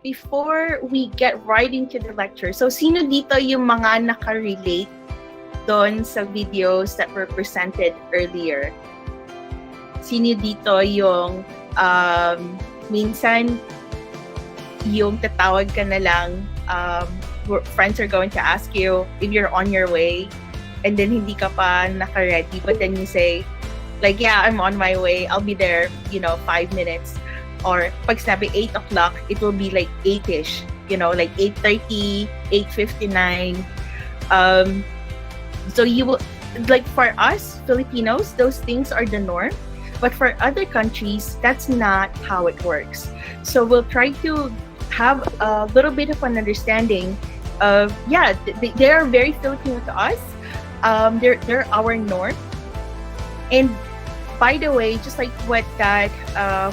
before we get right into the lecture, so sino dito yung mga nakarelate doon sa videos that were presented earlier? Sino dito yung minsan yung tatawag ka na lang, friends are going to ask you if you're on your way, and then hindi ka pa naka-ready, but then you say, like, yeah, I'm on my way, I'll be there, 5 minutes. Or pag sinabi 8 o'clock, it will be like 8-ish, like 8:30, 8:59. So you will, like for us Filipinos, those things are the norm. But for other countries, that's not how it works. So we'll try to have a little bit of an understanding of, they are very Filipino to us. They're our norm. And by the way, just like what that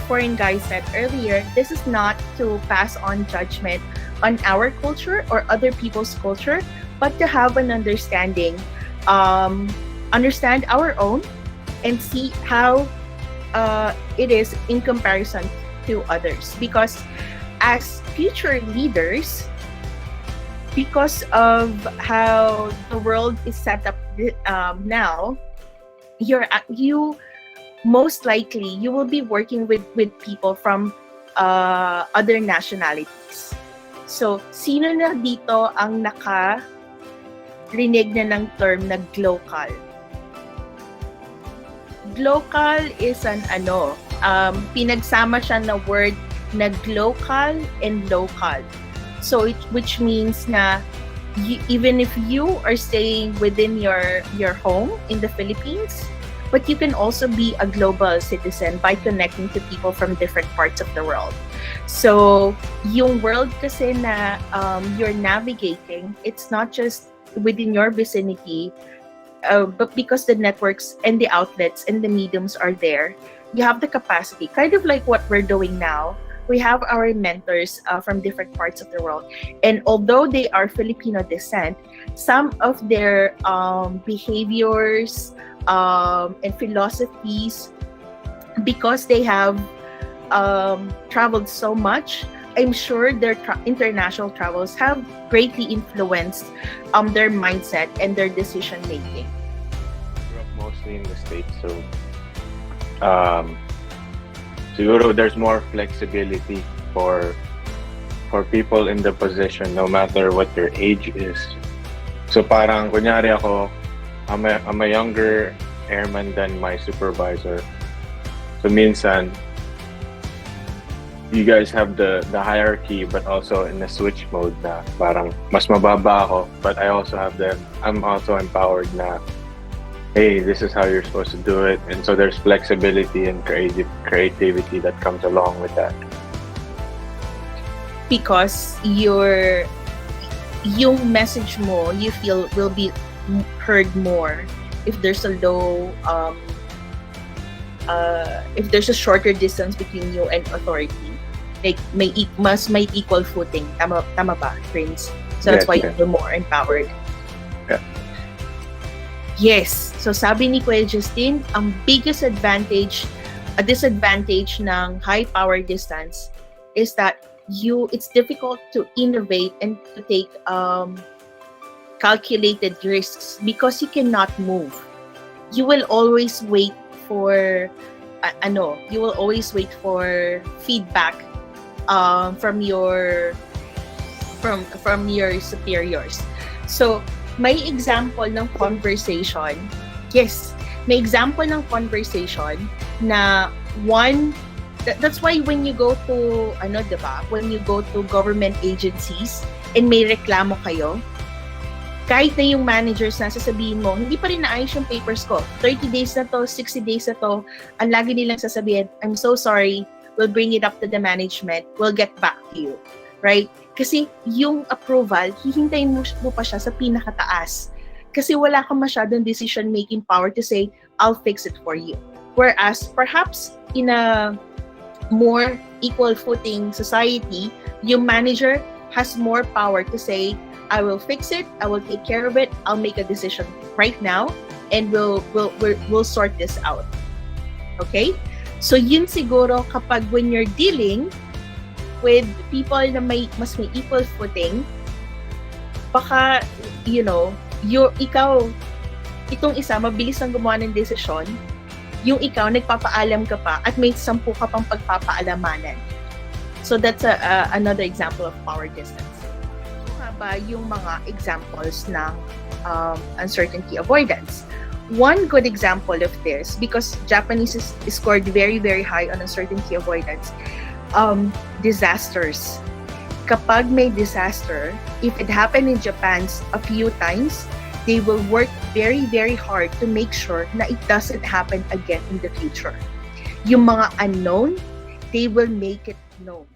foreign guy said earlier, this is not to pass on judgment on our culture or other people's culture, but to have an understanding, understand our own, and see how it is in comparison to others. Because as future leaders, because of how the world is set up now, you most likely you will be working with people from other nationalities. So sino na dito ang nakarinig na ng term na glocal? Glocal is an pinagsama siya na word na glocal and local. So which means na even if you are staying within your home in the Philippines, but you can also be a global citizen by connecting to people from different parts of the world. So yung world kasi na you're navigating, it's not just within your vicinity, but because the networks and the outlets and the mediums are there, you have the capacity, kind of like what we're doing now. We have our mentors from different parts of the world. And although they are Filipino descent, some of their behaviors and philosophies, because they have traveled so much, I'm sure their international travels have greatly influenced their mindset and their decision making. Grew up mostly in the States, so siguro there's more flexibility for people in the position, no matter what their age is. So parang kunyari ako, I'm a younger airman than my supervisor. So minsan, you guys have the hierarchy, but also in the switch mode na parang mas mababa ako, but I'm also empowered na, hey, this is how you're supposed to do it. And so there's flexibility and creativity that comes along with that. Because yung message mo, you feel will be heard more if there's a low if there's a shorter distance between you and authority, like may equal footing. Tama ba, Prince? So that's why you're more empowered. Yeah. Yes. So sabi ni Kuya Justin, ang biggest disadvantage ng high power distance is that it's difficult to innovate and to take calculated risks because you cannot move. You will always wait for feedback from your superiors. So may example ng conversation. Yes, may example ng conversation na that's why when you go to when you go to government agencies and may reklamo kayo, kahit na yung managers na sasabihin mo, hindi pa rin naayos yung papers ko. 30 days na to, 60 days na to, ang lagi nilang sasabihin, I'm so sorry, we'll bring it up to the management, we'll get back to you. Right? Kasi yung approval, hihintayin mo pa siya sa pinakataas. Kasi wala kang masyadong decision-making power to say, I'll fix it for you. Whereas, perhaps, in a more equal footing society, yung manager has more power to say, I will fix it, I will take care of it, I'll make a decision right now, and we'll sort this out. Okay? So yun siguro kapag when you're dealing with people na mas may equal footing, baka, itong isa, mabilis ang gumawa ng desisyon, yung ikaw, nagpapaalam ka pa at may 10 ka pang pagpapaalamanan. So that's another example of power distance. Ano nga ba yung mga examples ng uncertainty avoidance? One good example of this, because Japanese is scored very, very high on uncertainty avoidance, disasters. Kapag may disaster, if it happened in Japan a few times, they will work very, very hard to make sure na it doesn't happen again in the future. Yung mga unknown, they will make it known.